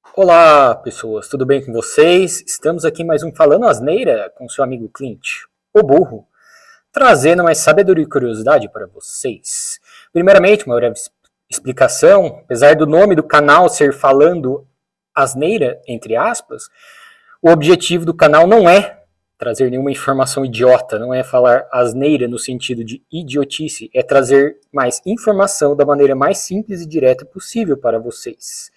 Olá, pessoas, tudo bem com vocês? Estamos aqui em mais um Falando Asneira com seu amigo Clint, o burro, trazendo mais sabedoria e curiosidade para vocês. Primeiramente, uma breve explicação, apesar do nome do canal ser Falando Asneira, entre aspas, o objetivo do canal não é trazer nenhuma informação idiota, não é falar asneira no sentido de idiotice, é trazer mais informação da maneira mais simples e direta possível para vocês.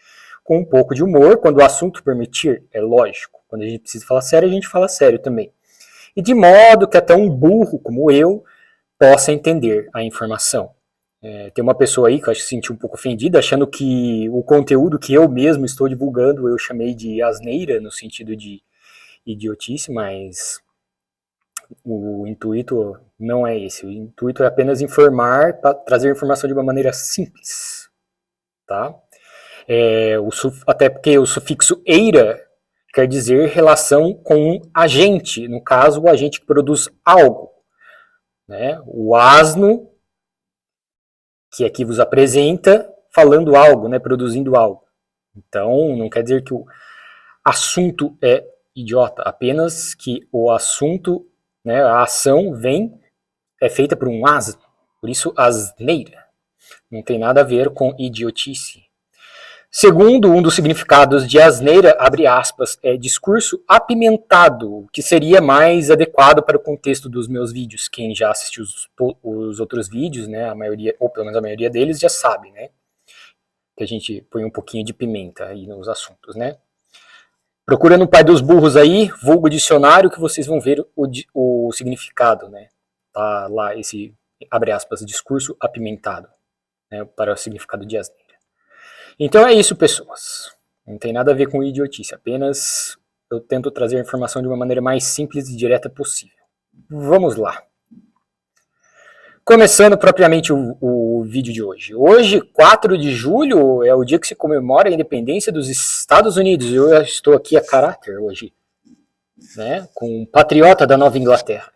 Com um pouco de humor, quando o assunto permitir, é lógico. Quando a gente precisa falar sério, a gente fala sério também. E de modo que até um burro como eu possa entender a informação. Tem uma pessoa aí que eu acho que se sentiu um pouco ofendida, achando que o conteúdo que eu mesmo estou divulgando eu chamei de asneira, no sentido de idiotice, mas o intuito não é esse. O intuito é apenas informar, trazer informação de uma maneira simples, tá? Até porque o sufixo eira quer dizer relação com um agente, no caso, o agente que produz algo. Né? O asno, que aqui vos apresenta, falando algo, né? Produzindo algo. Então, não quer dizer que o assunto é idiota, apenas que o assunto, né, a ação é feita por um asno, por isso asneira. Não tem nada a ver com idiotice. Segundo um dos significados de asneira, abre aspas, é discurso apimentado, que seria mais adequado para o contexto dos meus vídeos. Quem já assistiu os outros vídeos, né, a maioria, ou pelo menos a maioria deles, já sabe, né, que a gente põe um pouquinho de pimenta aí nos assuntos, né. Procura no Pai dos Burros aí, vulgo dicionário, que vocês vão ver o significado, né. Tá lá esse, abre aspas, discurso apimentado, né, para o significado de asneira. Então é isso, pessoas. Não tem nada a ver com idiotice, apenas eu tento trazer a informação de uma maneira mais simples e direta possível. Vamos lá. Começando propriamente o vídeo de hoje. Hoje, 4 de julho, é o dia que se comemora a independência dos Estados Unidos. Eu estou aqui a caráter hoje, né, com um patriota da Nova Inglaterra.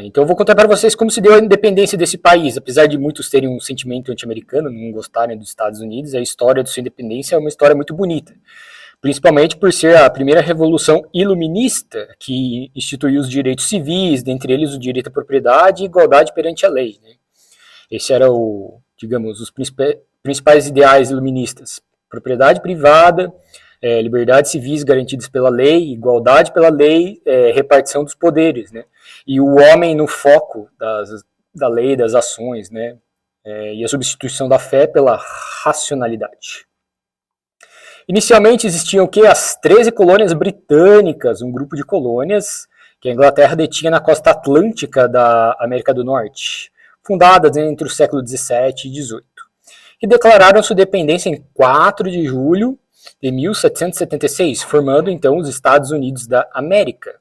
Então eu vou contar para vocês como se deu a independência desse país. Apesar de muitos terem um sentimento anti-americano, não gostarem dos Estados Unidos, a história de sua independência é uma história muito bonita. Principalmente por ser a primeira revolução iluminista que instituiu os direitos civis, dentre eles o direito à propriedade e igualdade perante a lei. Né? Esse era os principais ideais iluministas. Propriedade privada, liberdades civis garantidas pela lei, igualdade pela lei, repartição dos poderes, né? E o homem no foco da lei, das ações, né? E a substituição da fé pela racionalidade. Inicialmente existiam o quê? As 13 colônias britânicas, um grupo de colônias que a Inglaterra detinha na costa atlântica da América do Norte, fundadas entre o século XVII e XVIII, que declararam sua independência em 4 de julho de 1776, formando então os Estados Unidos da América.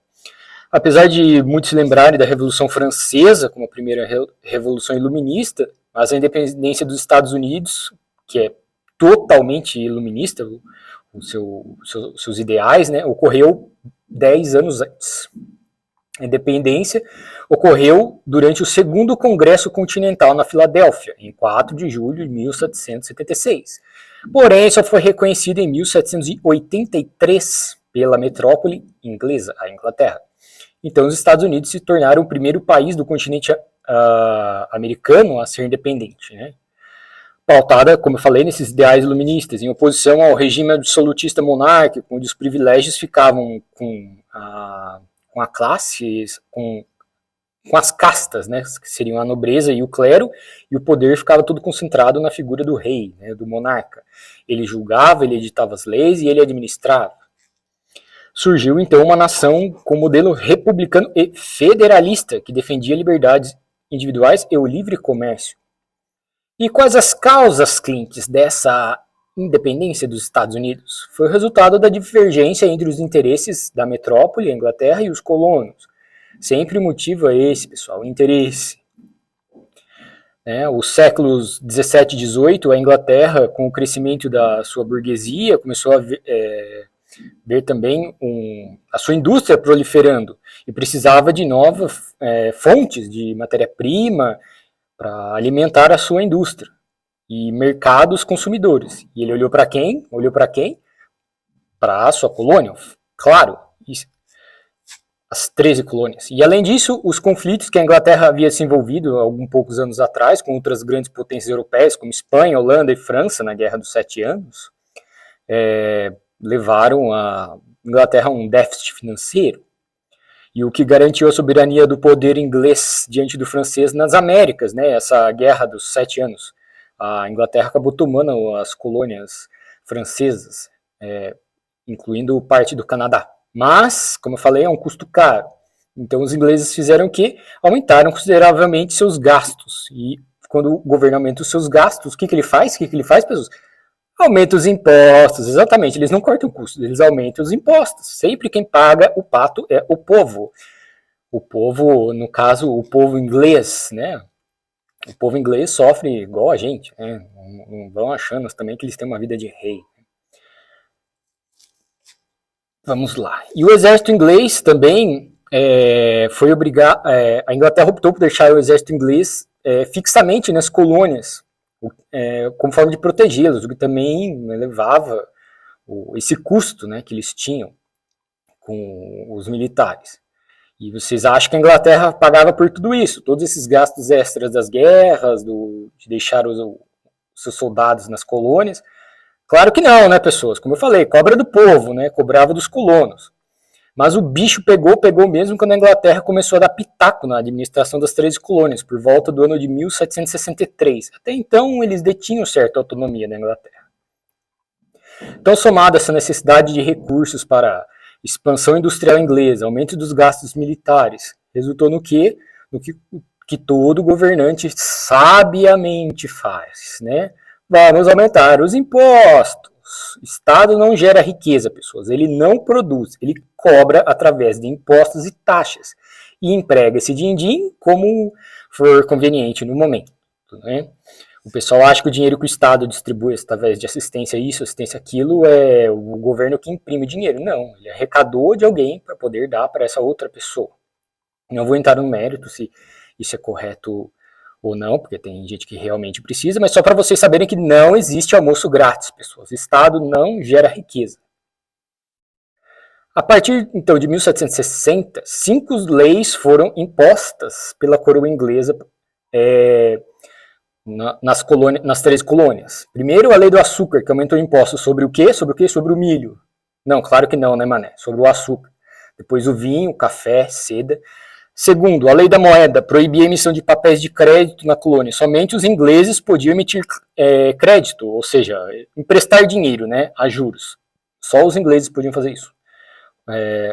Apesar de muitos se lembrarem da Revolução Francesa como a primeira revolução iluminista, mas a independência dos Estados Unidos, que é totalmente iluminista, seus ideais, né, ocorreu 10 anos antes. A independência ocorreu durante o segundo Congresso Continental na Filadélfia, em 4 de julho de 1776. Porém, só foi reconhecida em 1783 pela metrópole inglesa, a Inglaterra. Então, os Estados Unidos se tornaram o primeiro país do continente americano a ser independente, né? Pautada, como eu falei, nesses ideais iluministas, em oposição ao regime absolutista monárquico, onde os privilégios ficavam com a classe, com as castas, né, que seriam a nobreza e o clero, e o poder ficava tudo concentrado na figura do rei, né, do monarca. Ele julgava, ele editava as leis e ele administrava. Surgiu então uma nação com modelo republicano e federalista, que defendia liberdades individuais e o livre comércio. E quais as causas, Clint, dessa independência dos Estados Unidos? Foi o resultado da divergência entre os interesses da metrópole, a Inglaterra, e os colonos. Sempre o motivo é esse, pessoal, o interesse. Os séculos 17 e 18, a Inglaterra, com o crescimento da sua burguesia, começou a ver também a sua indústria proliferando e precisava de novas fontes de matéria-prima para alimentar a sua indústria. e mercados consumidores. E ele olhou para quem? Olhou para quem? Para a sua colônia, claro, as 13 colônias. E além disso, os conflitos que a Inglaterra havia se envolvido há alguns poucos anos atrás com outras grandes potências europeias, como Espanha, Holanda e França, na Guerra dos 7 Anos, levaram a Inglaterra a um déficit financeiro. E o que garantiu a soberania do poder inglês diante do francês nas Américas, né? Essa Guerra dos 7 Anos. A Inglaterra acabou tomando as colônias francesas, incluindo parte do Canadá. Mas, como eu falei, é um custo caro. Então os ingleses fizeram o quê? Aumentaram consideravelmente seus gastos. E quando o governo aumenta os seus gastos, o que ele faz? O que ele faz, pessoas? Aumenta os impostos, exatamente. Eles não cortam custos, eles aumentam os impostos. Sempre quem paga o pato é o povo. O povo, no caso, o povo inglês, né? O povo inglês sofre igual a gente, né? Não vão achando também que eles têm uma vida de rei. Vamos lá. E o exército inglês também foi obrigado. A Inglaterra optou por deixar o exército inglês fixamente nas colônias, como forma de protegê-los, o que também levava esse custo, né, que eles tinham com os militares. E vocês acham que a Inglaterra pagava por tudo isso? Todos esses gastos extras das guerras, de deixar os seus soldados nas colônias? Claro que não, né, pessoas? Como eu falei, cobra do povo, né? Cobrava dos colonos. Mas o bicho pegou mesmo quando a Inglaterra começou a dar pitaco na administração das 13 colônias, por volta do ano de 1763. Até então, eles detinham certa autonomia na Inglaterra. Então, somado a essa necessidade de recursos para a expansão industrial inglesa, aumento dos gastos militares, resultou no que todo governante sabiamente faz, né? Vamos aumentar os impostos. O Estado não gera riqueza, pessoas. Ele não produz. Ele cobra através de impostos e taxas. E emprega esse din-din como for conveniente no momento. Né? O pessoal acha que o dinheiro que o Estado distribui através de assistência isso, assistência aquilo, é o governo que imprime dinheiro. Não, ele arrecadou de alguém para poder dar para essa outra pessoa. Não vou entrar no mérito se isso é correto ou não, porque tem gente que realmente precisa, mas só para vocês saberem que não existe almoço grátis, pessoas. O Estado não gera riqueza. A partir, então, de 1760, 5 leis foram impostas pela coroa inglesa nas 3 colônias. Primeiro, a lei do açúcar, que aumentou impostos sobre o quê? Sobre o quê? Sobre o milho. Não, claro que não, né, mané? Sobre o açúcar. Depois o vinho, o café, seda. Segundo, a lei da moeda proibia a emissão de papéis de crédito na colônia. Somente os ingleses podiam emitir crédito, ou seja, emprestar dinheiro, né, a juros. Só os ingleses podiam fazer isso.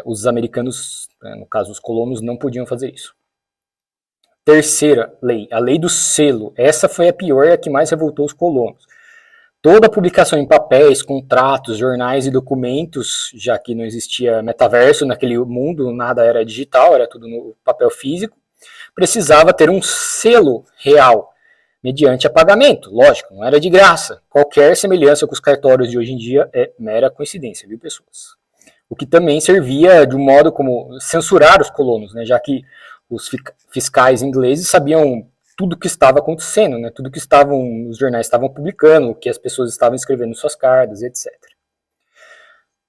Os americanos, no caso os colonos, não podiam fazer isso. Terceira lei, a lei do selo. Essa foi a pior e a que mais revoltou os colonos. Toda publicação em papéis, contratos, jornais e documentos, já que não existia metaverso naquele mundo, nada era digital, era tudo no papel físico, precisava ter um selo real, mediante a pagamento. Lógico, não era de graça. Qualquer semelhança com os cartórios de hoje em dia é mera coincidência, viu, pessoas? O que também servia de um modo como censurar os colonos, né, já que os fiscais ingleses sabiam tudo que estava acontecendo, né? Tudo que os jornais estavam publicando, o que as pessoas estavam escrevendo em suas cartas, etc.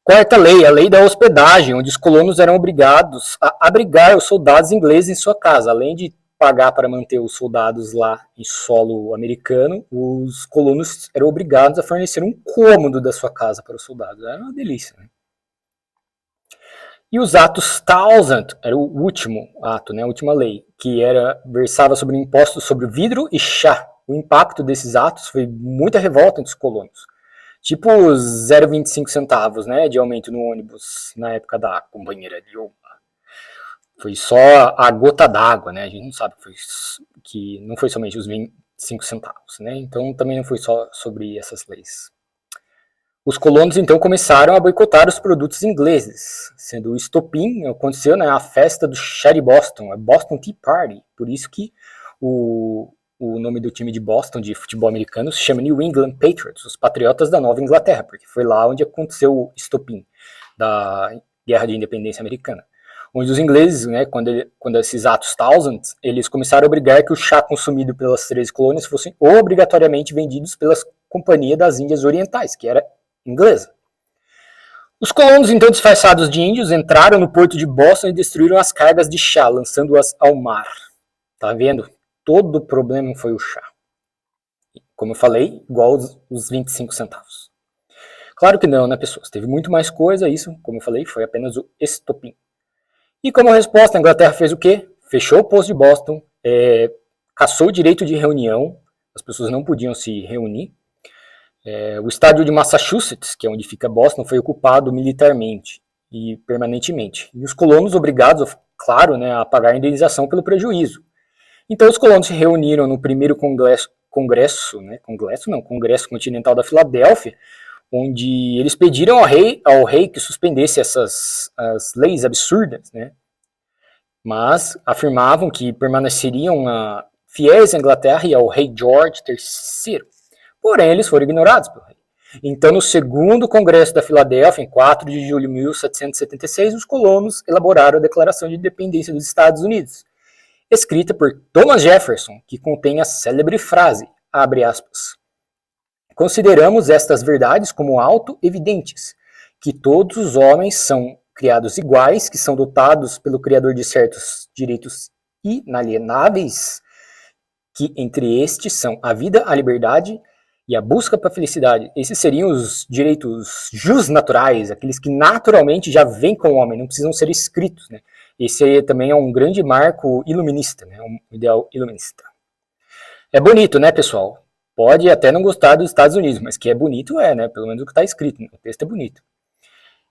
Quarta lei, a lei da hospedagem, onde os colonos eram obrigados a abrigar os soldados ingleses em sua casa. Além de pagar para manter os soldados lá em solo americano, os colonos eram obrigados a fornecer um cômodo da sua casa para os soldados. Era uma delícia, né? E os atos Townsend, era o último ato, né, a última lei, que versava sobre impostos sobre vidro e chá. O impacto desses atos foi muita revolta entre os colonos. Tipo 0,25 centavos, né, de aumento no ônibus na época da companheira Dilma. Foi só a gota d'água, né, a gente não sabe que não foi somente os 25 centavos, né, então também não foi só sobre essas leis. Os colonos, então, começaram a boicotar os produtos ingleses, sendo o estopim, aconteceu, né, a festa do chá de Boston, a Boston Tea Party, por isso que o nome do time de Boston, de futebol americano, se chama New England Patriots, os Patriotas da Nova Inglaterra, porque foi lá onde aconteceu o estopim da Guerra de Independência Americana. onde os ingleses, né, quando esses atos Townshend, eles começaram a obrigar que o chá consumido pelas 13 colônias fossem obrigatoriamente vendidos pela Companhia das Índias Orientais, que era inglesa. Os colonos, então disfarçados de índios, entraram no porto de Boston e destruíram as cargas de chá, lançando-as ao mar. Tá vendo? Todo o problema foi o chá. Como eu falei, igual os 25 centavos. Claro que não, né, pessoas? Teve muito mais coisa, isso, como eu falei, foi apenas o estopim. E como resposta, a Inglaterra fez o quê? Fechou o posto de Boston, cassou o direito de reunião, as pessoas não podiam se reunir. O estádio de Massachusetts, que é onde fica Boston, foi ocupado militarmente e permanentemente. E os colonos obrigados, claro, né, a pagar a indenização pelo prejuízo. Então os colonos se reuniram no primeiro Congresso Continental da Filadélfia, onde eles pediram ao rei que suspendesse as leis absurdas, né? Mas afirmavam que permaneceriam fiéis à Inglaterra e ao rei George III. Porém, eles foram ignorados pelo rei. Então, no segundo Congresso da Filadélfia, em 4 de julho de 1776, os colonos elaboraram a Declaração de Independência dos Estados Unidos, escrita por Thomas Jefferson, que contém a célebre frase, abre aspas, consideramos estas verdades como auto-evidentes, que todos os homens são criados iguais, que são dotados pelo Criador de certos direitos inalienáveis, que entre estes são a vida, a liberdade e a busca para a felicidade. Esses seriam os direitos jusnaturais, aqueles que naturalmente já vêm com o homem, não precisam ser escritos, né? Esse também é um grande marco iluminista, né? Um ideal iluminista. É bonito, né, pessoal? Pode até não gostar dos Estados Unidos, mas que é bonito né? Pelo menos o que está escrito, né? O texto é bonito.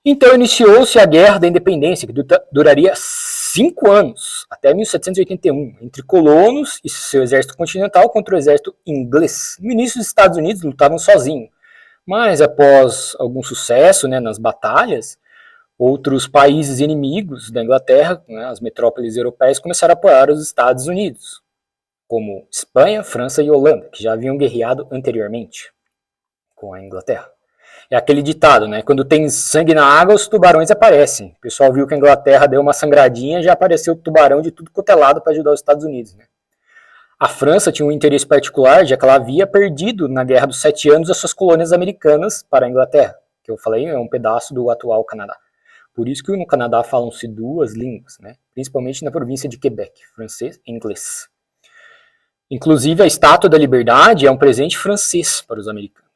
Então iniciou-se a Guerra da Independência, que duraria 5 anos, até 1781, entre colonos e seu exército continental contra o exército inglês. No início, os Estados Unidos lutavam sozinhos, mas após algum sucesso, né, nas batalhas, outros países inimigos da Inglaterra, né, as metrópoles europeias, começaram a apoiar os Estados Unidos, como Espanha, França e Holanda, que já haviam guerreado anteriormente com a Inglaterra. É aquele ditado, né? Quando tem sangue na água, os tubarões aparecem. O pessoal viu que a Inglaterra deu uma sangradinha, já apareceu tubarão de tudo quanto é lado para ajudar os Estados Unidos, né? A França tinha um interesse particular, já que ela havia perdido na Guerra dos 7 Anos as suas colônias americanas para a Inglaterra, que eu falei é um pedaço do atual Canadá. Por isso que no Canadá falam-se 2 línguas, né? Principalmente na província de Quebec, francês e inglês. Inclusive, a Estátua da Liberdade é um presente francês para os americanos.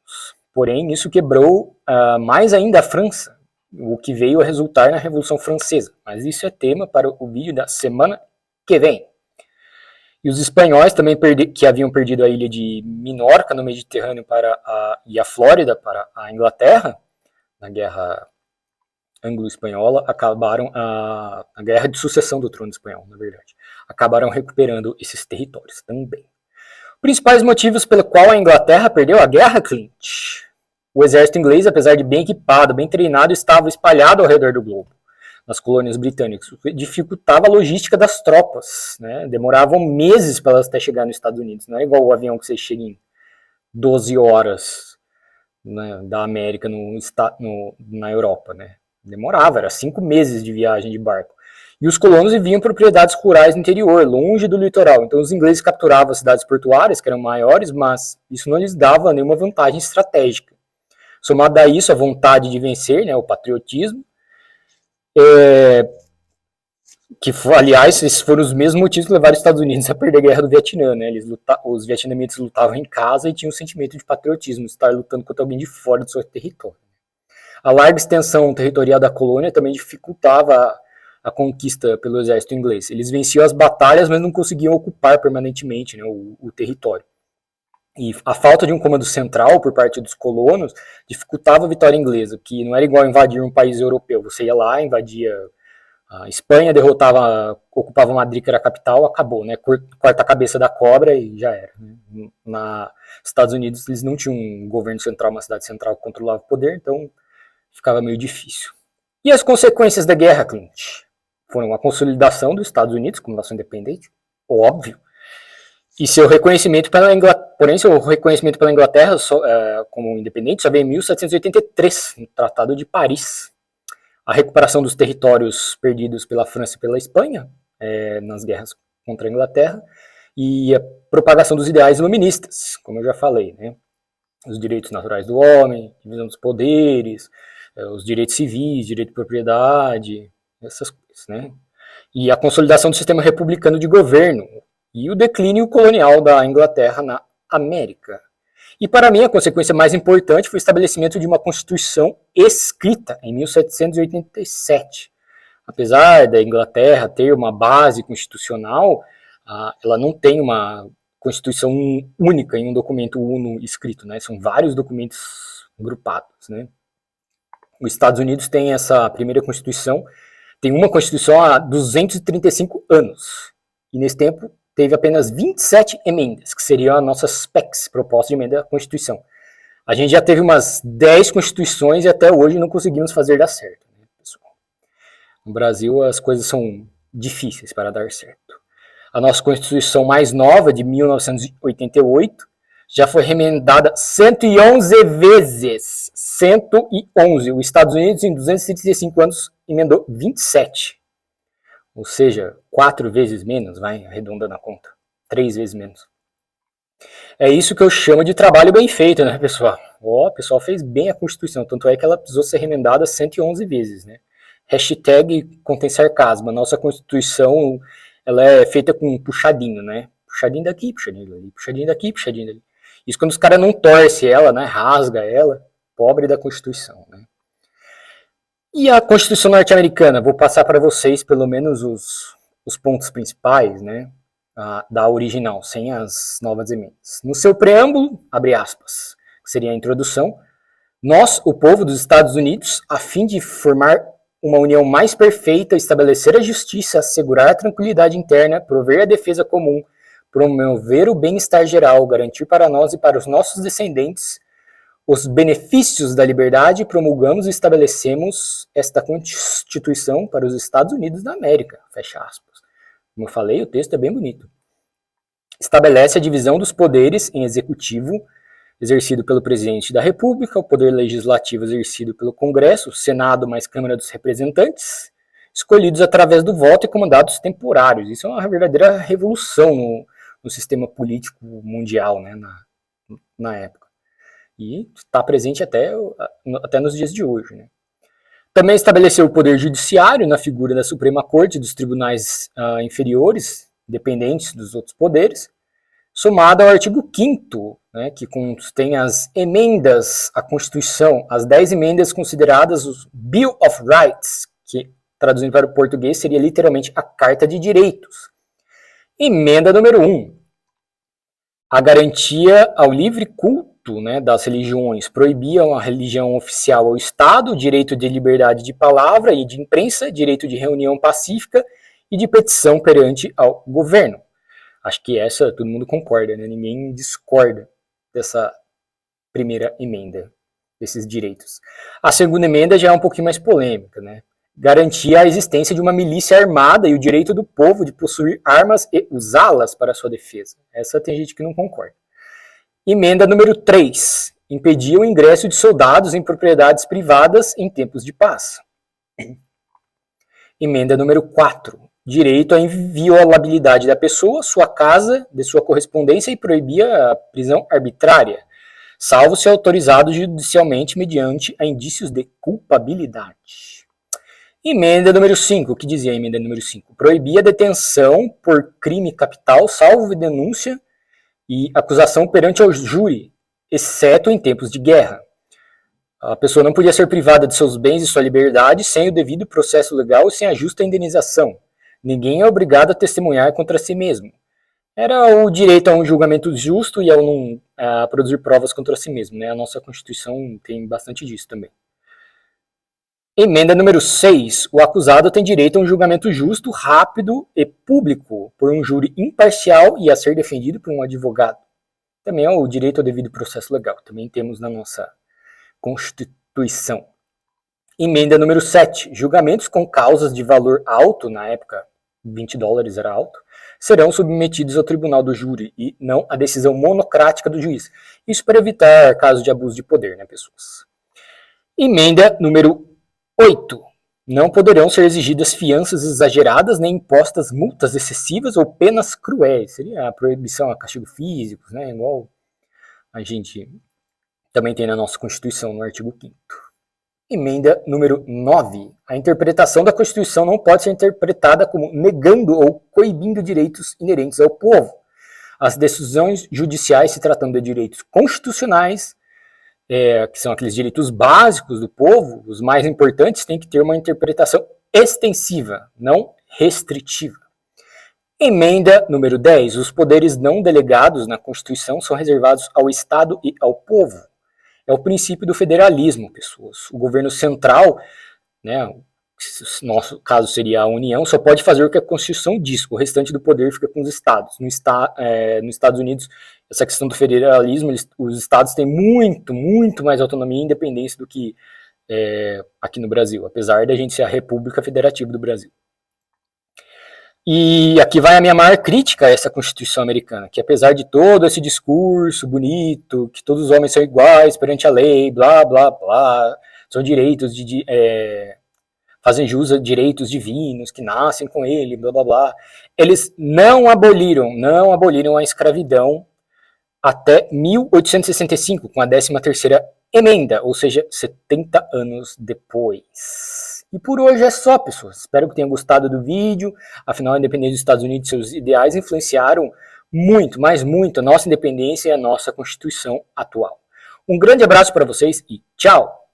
Porém, isso quebrou mais ainda a França, o que veio a resultar na Revolução Francesa. Mas isso é tema para o vídeo da semana que vem. E os espanhóis também que haviam perdido a ilha de Minorca no Mediterrâneo e a Flórida para a Inglaterra, na Guerra Anglo-Espanhola, acabaram a Guerra de Sucessão do Trono Espanhol, na verdade. Acabaram recuperando esses territórios também. Principais motivos pelo qual a Inglaterra perdeu a guerra, Clint. O exército inglês, apesar de bem equipado, bem treinado, estava espalhado ao redor do globo, nas colônias britânicas, o que dificultava a logística das tropas, né? Demoravam meses para elas até chegar nos Estados Unidos, não é igual o avião que você chega em 12 horas, né, da América na Europa, né? Demorava, era 5 meses de viagem de barco. E os colonos viviam em propriedades rurais no interior, longe do litoral. Então os ingleses capturavam as cidades portuárias, que eram maiores, mas isso não lhes dava nenhuma vantagem estratégica. Somado a isso, a vontade de vencer, né, o patriotismo, que, aliás, esses foram os mesmos motivos que levaram os Estados Unidos a perder a Guerra do Vietnã. Né? Os vietnamitas lutavam em casa e tinham um sentimento de patriotismo, estar lutando contra alguém de fora do seu território. A larga extensão territorial da colônia também dificultava a conquista pelo exército inglês. Eles venciam as batalhas, mas não conseguiam ocupar permanentemente, né, o território. E a falta de um comando central por parte dos colonos dificultava a vitória inglesa, que não era igual invadir um país europeu. Você ia lá, invadia a Espanha, ocupava Madrid, que era a capital, acabou, né? Corta a cabeça da cobra e já era. Né? Nos Estados Unidos, eles não tinham um governo central, uma cidade central que controlava o poder, então ficava meio difícil. E as consequências da guerra, Clint? Foram a consolidação dos Estados Unidos como nação independente, óbvio, e seu reconhecimento pela Inglaterra, porém seu reconhecimento pela Inglaterra como independente só veio em 1783, no Tratado de Paris. a recuperação dos territórios perdidos pela França e pela Espanha, nas guerras contra a Inglaterra, e a propagação dos ideais iluministas, como eu já falei, né? Os direitos naturais do homem, divisão dos poderes, os direitos civis, direito de propriedade, essas coisas, né? E a consolidação do sistema republicano de governo e o declínio colonial da Inglaterra na América. E para mim a consequência mais importante foi o estabelecimento de uma Constituição escrita em 1787. Apesar da Inglaterra ter uma base constitucional, ela não tem uma Constituição única em um documento uno escrito, né? São vários documentos agrupados, né? Os Estados Unidos tem essa primeira Constituição, tem uma Constituição há 235 anos. E nesse tempo teve apenas 27 emendas, que seriam as nossas PECs, propostas de emenda à Constituição. A gente já teve umas 10 Constituições e até hoje não conseguimos fazer dar certo, né, pessoal? No Brasil as coisas são difíceis para dar certo. A nossa Constituição mais nova, de 1988, já foi remendada 111 vezes. 111. Os Estados Unidos, em 235 anos, emendou 27. Ou seja, 4 vezes menos, vai arredondando a conta. 3 vezes menos. É isso que eu chamo de trabalho bem feito, né, pessoal? O pessoal fez bem a Constituição, tanto é que ela precisou ser remendada 111 vezes, né? Hashtag contém sarcasmo. A nossa Constituição, ela é feita com puxadinho, né? Puxadinho daqui, puxadinho dali, puxadinho daqui, puxadinho dali. Isso quando os caras não torcem ela, né? Rasga ela. Pobre da Constituição, né? E a Constituição norte-americana? Vou passar para vocês pelo menos os pontos principais, né? Da original, sem as novas emendas. No seu preâmbulo, abre aspas, que seria a introdução, nós, o povo dos Estados Unidos, a fim de formar uma união mais perfeita, estabelecer a justiça, assegurar a tranquilidade interna, prover a defesa comum, promover o bem-estar geral, garantir para nós e para os nossos descendentes os benefícios da liberdade, promulgamos e estabelecemos esta Constituição para os Estados Unidos da América. Fecha aspas. Como eu falei, o texto é bem bonito. Estabelece a divisão dos poderes em executivo, exercido pelo presidente da República, o poder legislativo exercido pelo Congresso, Senado mais Câmara dos Representantes, escolhidos através do voto e comandados temporários. Isso é uma verdadeira revolução no sistema político mundial, né, na época. E está presente até nos dias de hoje, né? Também estabeleceu o poder judiciário na figura da Suprema Corte e dos tribunais inferiores, dependentes dos outros poderes, somado ao artigo 5º, né, que contém as emendas à Constituição, as 10 emendas consideradas os Bill of Rights, que, traduzindo para o português, seria literalmente a Carta de Direitos. Emenda número 1. A garantia ao livre culto, né, das religiões, proibiam a religião oficial ao Estado, direito de liberdade de palavra e de imprensa, direito de reunião pacífica e de petição perante ao governo. Acho que essa todo mundo concorda, né? Ninguém discorda dessa primeira emenda, desses direitos. A segunda emenda já é um pouquinho mais polêmica, né? Garantia a existência de uma milícia armada e o direito do povo de possuir armas e usá-las para sua defesa. Essa tem gente que não concorda. Emenda número 3. Impedia o ingresso de soldados em propriedades privadas em tempos de paz. Emenda número 4. Direito à inviolabilidade da pessoa, sua casa, de sua correspondência e proibia a prisão arbitrária, salvo se autorizado judicialmente mediante a indícios de culpabilidade. Emenda número 5. O que dizia a emenda número 5? Proibia a detenção por crime capital, salvo denúncia e acusação perante ao júri, exceto em tempos de guerra. A pessoa não podia ser privada de seus bens e sua liberdade sem o devido processo legal e sem a justa indenização. Ninguém é obrigado a testemunhar contra si mesmo. Era o direito a um julgamento justo e a produzir provas contra si mesmo, né? A nossa Constituição tem bastante disso também. Emenda número 6. O acusado tem direito a um julgamento justo, rápido e público por um júri imparcial e a ser defendido por um advogado. Também é o direito ao devido processo legal. Também temos na nossa Constituição. Emenda número 7. Julgamentos com causas de valor alto, na época $20 era alto, serão submetidos ao tribunal do júri e não à decisão monocrática do juiz. Isso para evitar casos de abuso de poder, né, pessoas? Emenda número 8. Não poderão ser exigidas fianças exageradas, nem impostas multas excessivas ou penas cruéis. Seria a proibição a castigo físicos, né? Igual a gente também tem na nossa Constituição, no artigo 5º. Emenda número 9. A interpretação da Constituição não pode ser interpretada como negando ou coibindo direitos inerentes ao povo. As decisões judiciais, se tratando de direitos constitucionais, que são aqueles direitos básicos do povo, os mais importantes, têm que ter uma interpretação extensiva, não restritiva. Emenda número 10. Os poderes não delegados na Constituição são reservados ao Estado e ao povo. É o princípio do federalismo, pessoas. O governo central, né, nosso caso seria a União, só pode fazer o que a Constituição diz. O restante do poder fica com os estados. Nos Estados Unidos, essa questão do federalismo, os estados têm muito mais autonomia e independência do que aqui no Brasil, apesar da gente ser a República Federativa do Brasil. E aqui vai a minha maior crítica a essa Constituição americana, que apesar de todo esse discurso bonito, que todos os homens são iguais perante a lei, blá, blá, blá, são direitos fazem jus a direitos divinos que nascem com ele, blá, blá, blá, eles não aboliram a escravidão até 1865, com a 13ª emenda, ou seja, 70 anos depois. E por hoje é só, pessoas. Espero que tenham gostado do vídeo. Afinal, a independência dos Estados Unidos e seus ideais influenciaram muito, mas muito, a nossa independência e a nossa Constituição atual. Um grande abraço para vocês e tchau!